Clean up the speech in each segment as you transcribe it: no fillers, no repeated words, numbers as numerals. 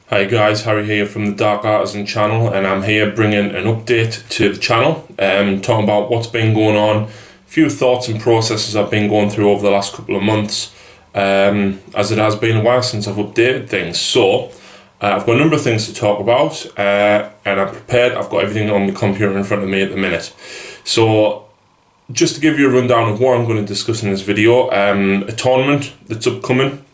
Hi guys, Harry here from the Dark Artisan channel, and I'm here bringing an update to the channel, talking about what's been going on, a few thoughts and processes I've been going through over the last couple of months, as it has been a while since I've updated things. So I've got a number of things to talk about, and I'm prepared. I've got everything on the computer in front of me at the minute. So just to give you a rundown of what I'm going to discuss in this video, a tournament that's upcoming,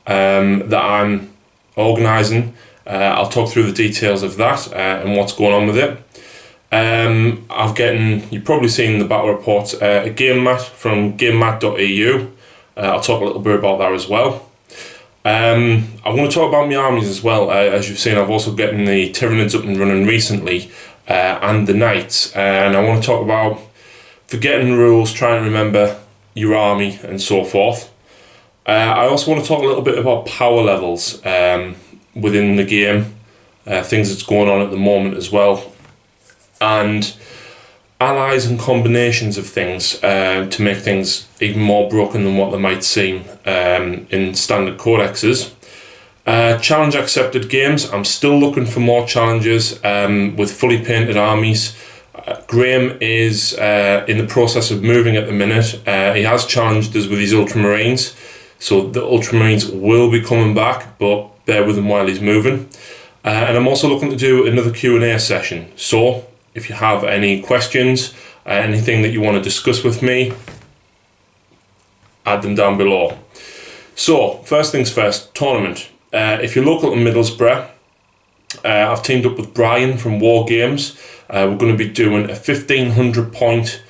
that I'm organising. I'll talk through the details of that and what's going on with it. You've probably seen the battle reports, a game mat from gamemat.eu. I'll talk a little bit about that as well. I want to talk about my armies as well. As you've seen, I've also gotten the Tyranids up and running recently, and the Knights, and I want to talk about forgetting rules, trying to remember your army and so forth. I also want to talk a little bit about power levels within the game, things that's going on at the moment as well, and allies and combinations of things to make things even more broken than what they might seem in standard codexes. Challenge accepted games. I'm still looking for more challenges with fully painted armies. Graham is in the process of moving at the minute. He has challenged us with his Ultramarines, so the Ultramarines will be coming back, but bear with him while he's moving. And I'm also looking to do another Q&A session. So if you have any questions, anything that you want to discuss with me, add them down below. So first things first, tournament. If you're local to Middlesbrough, I've teamed up with Brian from War Games. We're going to be doing a 1500 point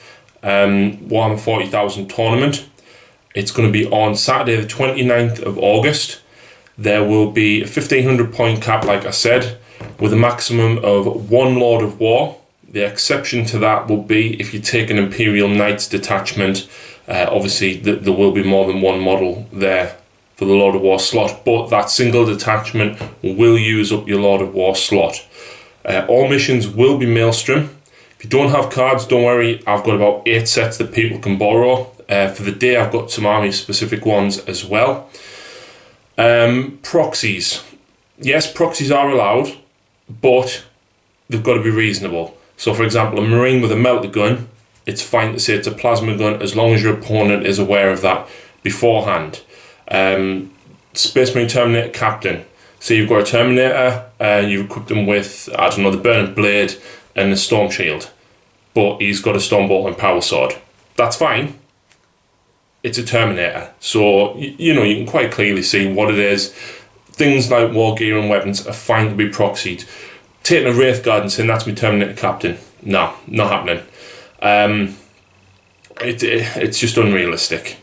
Warhammer 40,000 tournament. It's going to be on Saturday the 29th of August. There will be a 1500 point cap, like I said, with a maximum of one Lord of War. The exception to that will be if you take an Imperial Knights detachment. Obviously, there will be more than one model there for the Lord of War slot, but that single detachment will use up your Lord of War slot. All missions will be Maelstrom. If you don't have cards, don't worry, I've got about 8 sets that people can borrow. For the day, I've got some army-specific ones as well. Proxies. Yes, proxies are allowed, but they've got to be reasonable. So, for example, a Marine with a melter gun, it's fine to say it's a plasma gun as long as your opponent is aware of that beforehand. Space Marine Terminator Captain. So you've got a Terminator, you've equipped him with, I don't know, the Burning Blade and the Storm Shield, but he's got a Stormbolt and Power Sword. That's fine. It's a Terminator, so you can quite clearly see what it is. Things like war gear and weapons are fine to be proxied. Taking a Wraith Guard and saying that's my Terminator Captain, no, not happening. It's just unrealistic.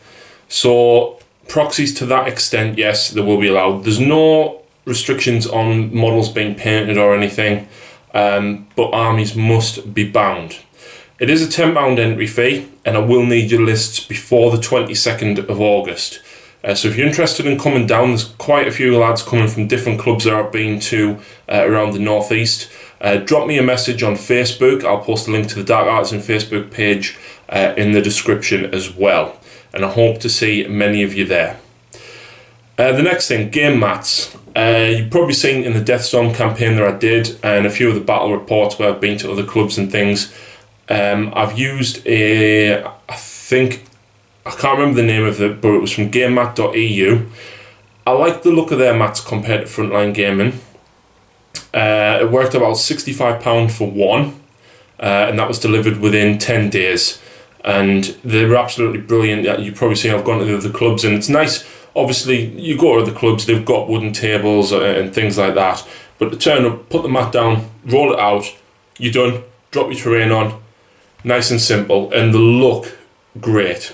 So proxies to that extent, yes, they will be allowed. There's no restrictions on models being painted or anything, but armies must be bound. It is a £10 entry fee, and I will need your lists before the 22nd of August. So if you're interested in coming down, there's quite a few lads coming from different clubs that I've been to around the northeast. Drop me a message on Facebook. I'll post a link to the Dark Artisan Facebook page in the description as well. And I hope to see many of you there. The next thing, game mats. You've probably seen in the Deathstorm campaign that I did, and a few of the battle reports where I've been to other clubs and things. I've used I can't remember the name of it, but it was from gamemat.eu. I like the look of their mats compared to Frontline Gaming. It worked about £65 for one, and that was delivered within 10 days. And they were absolutely brilliant. You've probably seen I've gone to the other clubs, and it's nice. Obviously, you go to the clubs, they've got wooden tables and things like that. But to turn up, put the mat down, roll it out, you're done, drop your terrain on. Nice and simple, and they look great.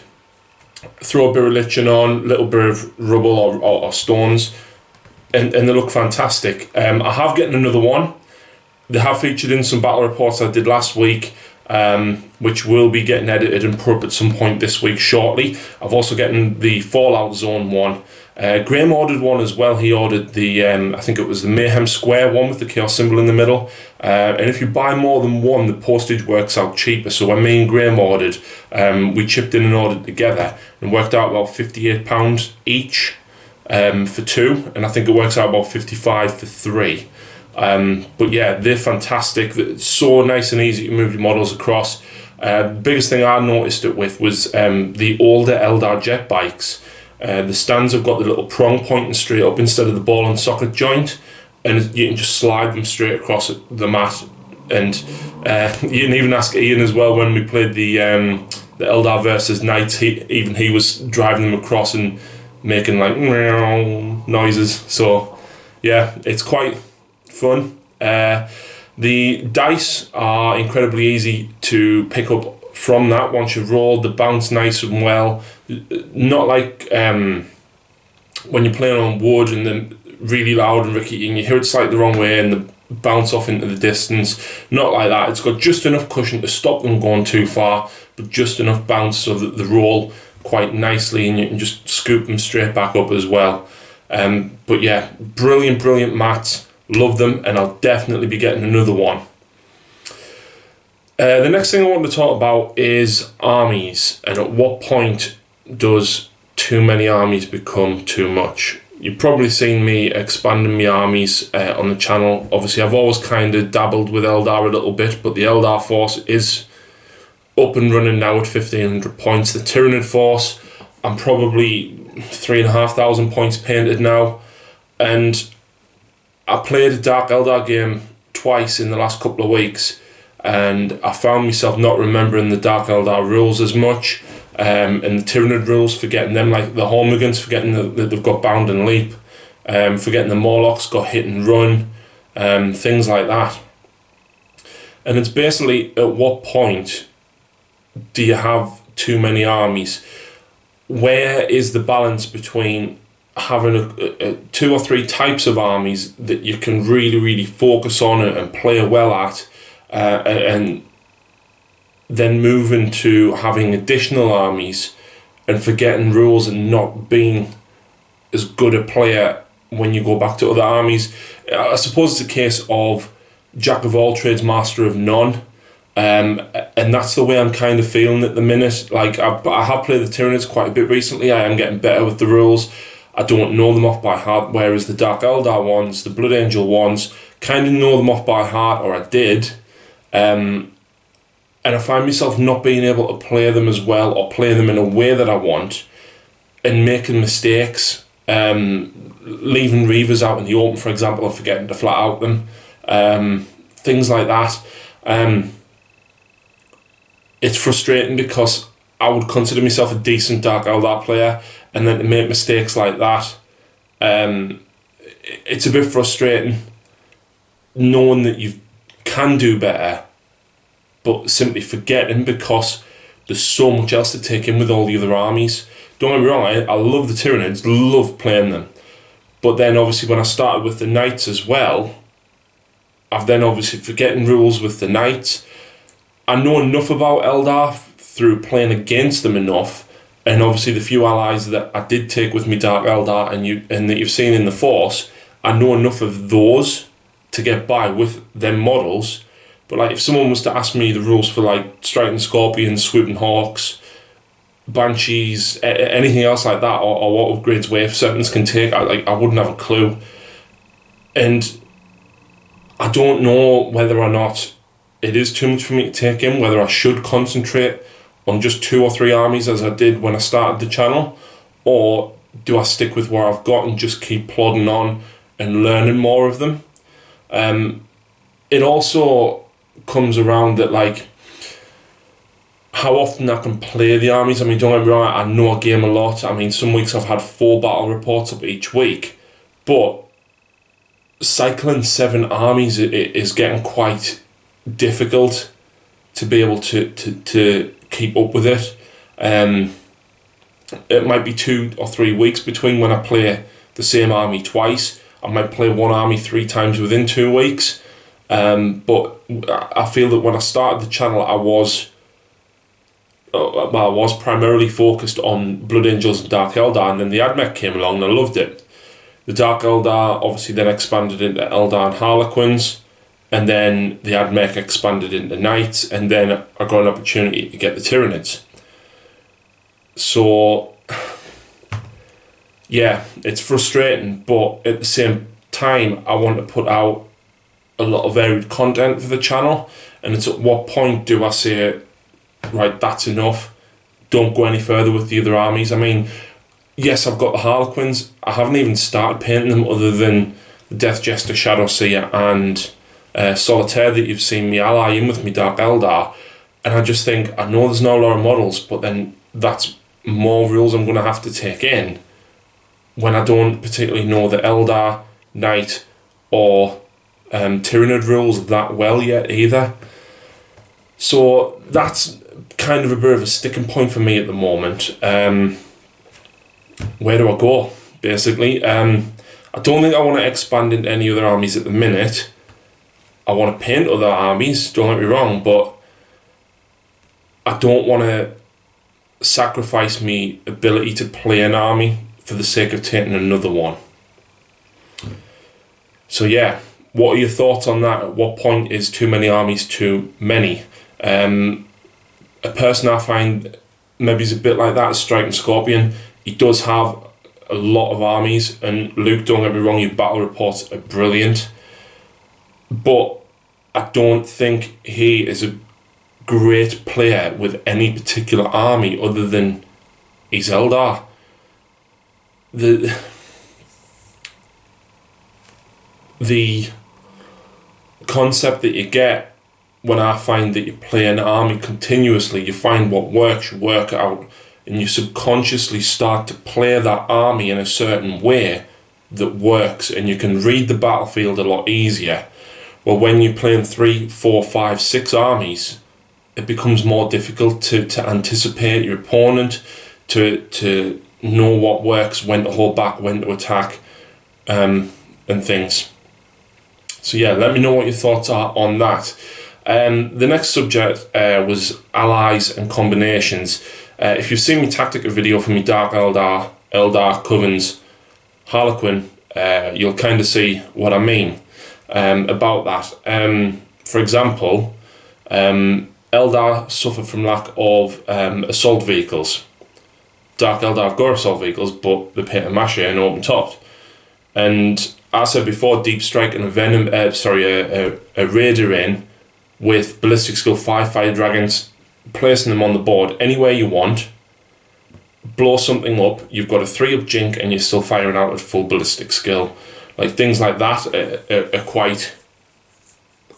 Throw a bit of lichen on, a little bit of rubble or stones, and they look fantastic. I have gotten another one. They have featured in some battle reports I did last week, which will be getting edited and put up at some point this week shortly. I've also gotten the Fallout Zone one. Graham ordered one as well. He ordered the, I think it was the Mayhem Square one with the Chaos symbol in the middle. And if you buy more than one, the postage works out cheaper. So when me and Graham ordered, we chipped in and ordered together and worked out about £58 each. for 2, and I think it works out about 55 for 3. But yeah, they're fantastic. It's so nice and easy to move your models across. Biggest thing I noticed it with was the older Eldar jet bikes. The stands have got the little prong pointing straight up instead of the ball and socket joint, and you can just slide them straight across the mat. And you can even ask Ian as well when we played the Eldar versus Knights. He was driving them across and making like noises. So yeah, it's quite fun. The dice are incredibly easy to pick up from that once you've rolled. They bounce nice and well. Not like when you're playing on wood and then really loud and rickety and you hear it slightly the wrong way and they bounce off into the distance. Not like that. It's got just enough cushion to stop them going too far, but just enough bounce so that they roll quite nicely and you can just scoop them straight back up as well. But yeah, brilliant mats. Love them, and I'll definitely be getting another one. The next thing I want to talk about is armies, and at what point does too many armies become too much? You've probably seen me expanding my armies on the channel. Obviously, I've always kind of dabbled with Eldar a little bit, but the Eldar force is up and running now at 1,500 points. The Tyranid force, I'm probably 3,500 points painted now, and I played a Dark Eldar game twice in the last couple of weeks, and I found myself not remembering the Dark Eldar rules as much, and the Tyranid rules, forgetting them, like the Hormigans, forgetting that they've got bound and leap, forgetting the Morlocks got hit and run, things like that. And it's basically, at what point do you have too many armies? Where is the balance between having a 2 or 3 types of armies that you can really focus on and play well at, and then moving to having additional armies and forgetting rules and not being as good a player when you go back to other armies? I suppose it's a case of jack of all trades, master of none, and that's the way I'm kind of feeling at the minute. Like I have played the Tyranids quite a bit recently. I am getting better with the rules. I don't know them off by heart, whereas the Dark Eldar ones, the Blood Angel ones, kind of know them off by heart, or I did. And I find myself not being able to play them as well, or play them in a way that I want, and making mistakes, leaving Reavers out in the open, for example, and forgetting to flat out them, things like that. It's frustrating because I would consider myself a decent Dark Eldar player, and then to make mistakes like that, it's a bit frustrating knowing that you can do better, but simply forgetting because there's so much else to take in with all the other armies. Don't get me wrong, I love the Tyranids, love playing them, but then obviously when I started with the Knights as well, I've then obviously forgetting rules with the Knights. I know enough about Eldar through playing against them enough, and obviously the few allies that I did take with me Dark Eldar and that you've seen in the Force, I know enough of those to get by with them models. But like if someone was to ask me the rules for like Striking Scorpions, Swooping Hawks, Banshees, anything else like that, or what upgrades Wave Serpents can take, I wouldn't have a clue. And I don't know whether or not it is too much for me to take in, whether I should concentrate on just 2 or 3 armies as I did when I started the channel, or do I stick with what I've got and just keep plodding on and learning more of them. It also comes around that like how often I can play the armies. I mean, don't get me wrong, I know I game a lot. I mean, some weeks I've had 4 battle reports up each week, but cycling 7 armies is getting quite difficult to be able to keep up with it. It might be 2 or 3 weeks between when I play the same army twice. I might play one army 3 times within 2 weeks. But I feel that when I started the channel, I was primarily focused on Blood Angels and Dark Eldar, and then the AdMech came along and I loved it. The Dark Eldar obviously then expanded into Eldar and Harlequins, and then the AdMech expanded into Knights, and then I got an opportunity to get the Tyranids. So yeah, it's frustrating, but at the same time, I want to put out a lot of varied content for the channel, and it's at what point do I say, right, that's enough, don't go any further with the other armies. I mean, yes, I've got the Harlequins. I haven't even started painting them other than the Death Jester, Shadow Seer, and Solitaire that you've seen me ally in with me Dark Eldar. And I just think, I know there's not a lot of models, but then that's more rules I'm going to have to take in when I don't particularly know the Eldar, Knight, or Tyranid rules that well yet either. So that's kind of a bit of a sticking point for me at the moment. Where do I go, basically? I don't think I want to expand into any other armies at the minute. I want to paint other armies, don't get me wrong, but I don't want to sacrifice my ability to play an army for the sake of taking another one. So yeah, what are your thoughts on that? At what point is too many armies too many? A person I find maybe is a bit like that is Striking Scorpion. He does have a lot of armies, and Luke, don't get me wrong, your battle reports are brilliant, but I don't think he is a great player with any particular army other than his Eldar. The concept that you get when I find that you play an army continuously, you find what works, you work it out, and you subconsciously start to play that army in a certain way that works, and you can read the battlefield a lot easier. Well, when you're playing 3, 4, 5, 6 armies, it becomes more difficult to anticipate your opponent, to know what works, when to hold back, when to attack, and things. So yeah, let me know what your thoughts are on that. The next subject was allies and combinations. If you've seen my Tactica video for me Dark Eldar, Covens, Harlequin, you'll kind of see what I mean about that. For example, Eldar suffer from lack of assault vehicles. Dark Eldar have got assault vehicles, but they're paint and mache and open topped. And as I said before, Deep Strike and a Raider in with ballistic skill 5 fire dragons, placing them on the board anywhere you want, blow something up, you've got a 3-up jink and you're still firing out at full ballistic skill. Like things like that are quite,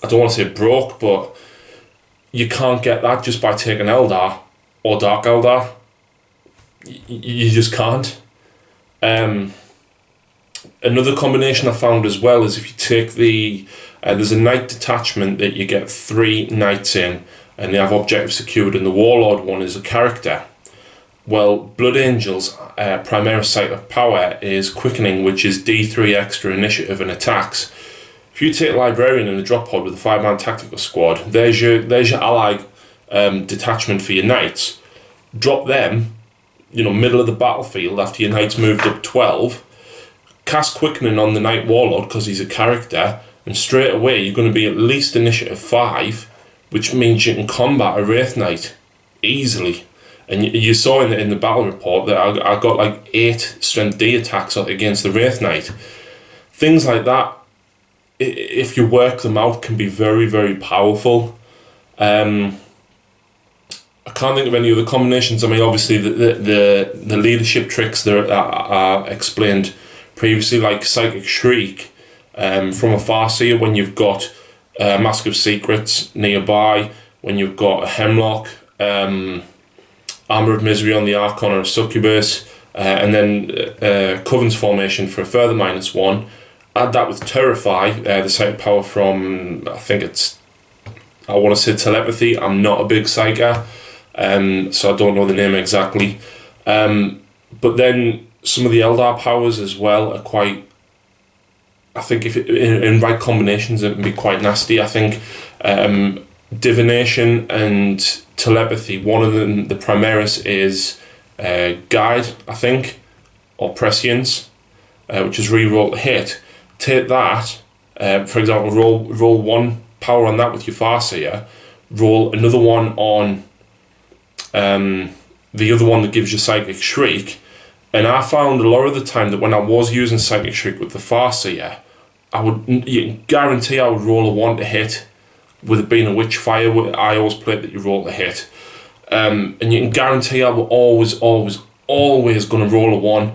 I don't want to say broke, but you can't get that just by taking Eldar or Dark Eldar. You just can't. Another combination I found as well is if you take there's a Knight detachment that you get 3 Knights in, and they have objective secured, and the Warlord one is a character. Well, Blood Angel's primary site of power is Quickening, which is D3 extra initiative and attacks. If you take Librarian in a drop pod with a 5-man tactical squad, there's your ally detachment for your Knights. Drop them, middle of the battlefield after your Knights moved up 12. Cast Quickening on the Knight Warlord because he's a character, and straight away you're going to be at least initiative 5, which means you can combat a Wraith Knight easily. And you saw in the battle report that I got like 8 strength D attacks against the Wraith Knight. Things like that, if you work them out, can be very, very powerful. I can't think of any other combinations. I mean, obviously the leadership tricks that are explained previously, like Psychic Shriek from a Farseer, when you've got Mask of Secrets nearby, when you've got a Hemlock, Armour of Misery on the Archon or a Succubus, and then Coven's formation for a further -1. Add that with Terrify, the psychic power from, I want to say Telepathy. I'm not a big psyker, so I don't know the name exactly. But then some of the Eldar powers as well are quite, I think if in right combinations it can be quite nasty. I think Divination and Telepathy, one of them, the Primaris, is Guide, I think, or Prescience, which is reroll to hit. Take that, for example, roll 1 power on that with your Farseer, roll another one on the other one that gives you Psychic Shriek, And I found a lot of the time that when I was using Psychic Shriek with the Farseer, you can guarantee I would roll a 1 to hit, with it being a Witchfire. I always play that you roll to hit. And you can guarantee I will always going to roll a 1.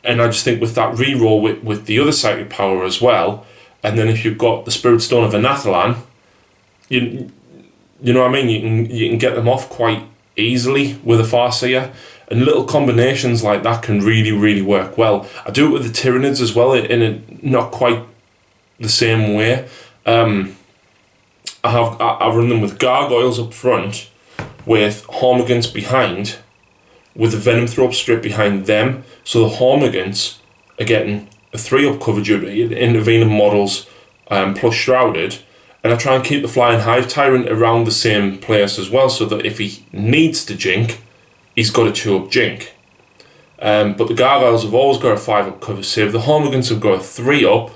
And I just think with that reroll with the other Psychic power as well, and then if you've got the Spirit Stone of Anathalan, you know what I mean? You can get them off quite easily with a Farseer. And little combinations like that can really, really work well. I do it with the Tyranids as well in a not quite the same way. I run them with Gargoyles up front, with Hormagaunts behind, with the Venom Thrope straight behind them. So the Hormagaunts are getting a 3-up cover due to intervening models plus Shrouded. And I try and keep the Flying Hive Tyrant around the same place as well, so that if he needs to jink, he's got a 2-up jink. But the Gargoyles have always got a 5-up cover save. The Hormagaunts have got a 3-up,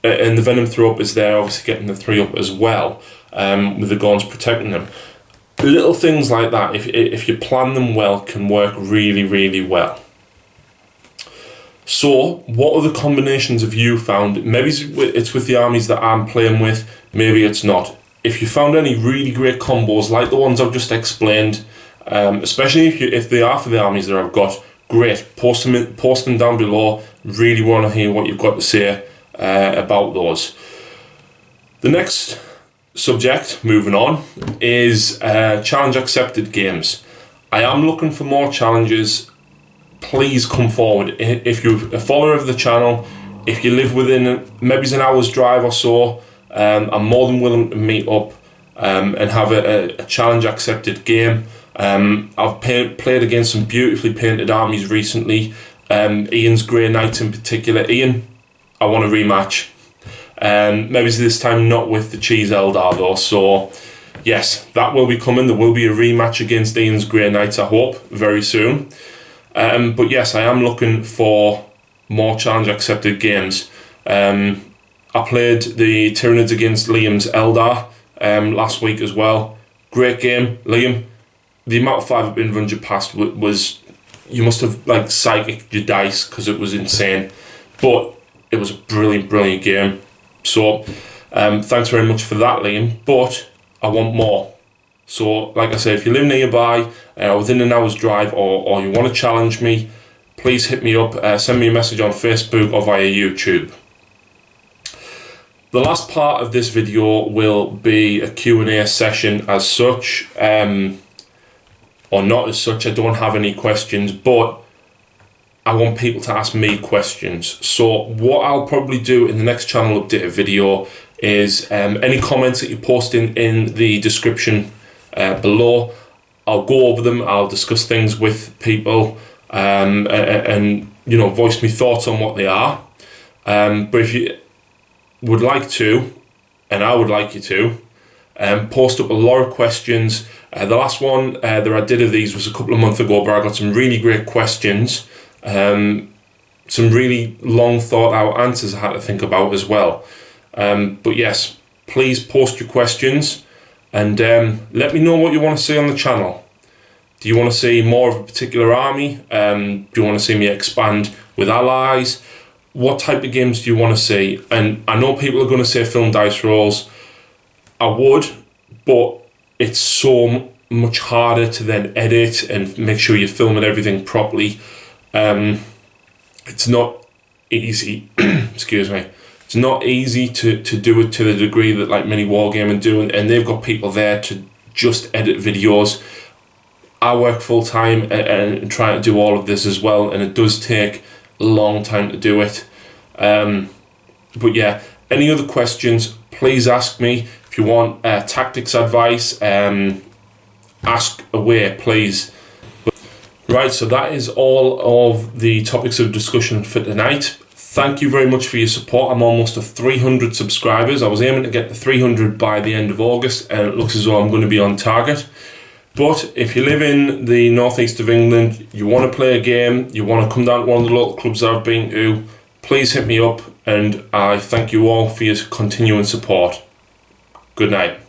and the Venom Throw-up is there, obviously getting the 3-up as well, with the Gaunts protecting them. Little things like that, if you plan them well, can work really, really well. So, what other combinations have you found? Maybe it's with the armies that I'm playing with, maybe it's not. If you found any really great combos, like the ones I've just explained, especially if they are for the armies that I've got, great, post them down below. Really want to hear what you've got to say about those. The next subject, moving on, is challenge accepted games. I am looking for more challenges. Please come forward. If you're a follower of the channel, if you live within maybe an hour's drive or so, I'm more than willing to meet up and have a challenge accepted game. I've played against some beautifully painted armies recently. Ian's Grey Knights in particular. Ian, I want a rematch. Maybe this time not with the Cheese Eldar though, so yes, that will be coming. There will be a rematch against Ian's Grey Knights, I hope, very soon. But yes, I am looking for more challenge accepted games. I played the Tyranids against Liam's Eldar last week as well. Great game, Liam. The amount of 5-up inruns you passed was, you must have like psychic your dice because it was insane. But it was a brilliant, brilliant game. So thanks very much for that, Liam. But I want more. So, like I said, if you live nearby, within an hour's drive, or you want to challenge me, please hit me up, send me a message on Facebook or via YouTube. The last part of this video will be a Q&A session as such, or not as such. I don't have any questions, but I want people to ask me questions. So what I'll probably do in the next channel update video is any comments that you post in the description below, I'll go over them, I'll discuss things with people, and you know, voice my thoughts on what they are. But if you would like to, and I would like you to, post up a lot of questions. The last one that I did of these was a couple of months ago, but I got some really great questions, some really long thought out answers I had to think about as well. But yes, please post your questions. And let me know what you want to see on the channel. Do you want to see more of a particular army? Do you want to see me expand with allies? What type of games do you want to see? And I know people are going to say film dice rolls. I would, but it's so much harder to then edit and make sure you're filming everything properly. It's not easy. Excuse me. It's not easy to do it to the degree that like many wargaming do, and they've got people there to just edit videos. I work full time and try to do all of this as well, and it does take a long time to do it. But yeah, any other questions, please ask me. If you want tactics advice, ask away, please. Right, so that is all of the topics of discussion for tonight. Thank you very much for your support. I'm almost at 300 subscribers. I was aiming to get to 300 by the end of August, and it looks as though I'm going to be on target. But if you live in the northeast of England, you want to play a game, you want to come down to one of the local clubs I've been to, please hit me up, and I thank you all for your continuing support. Good night.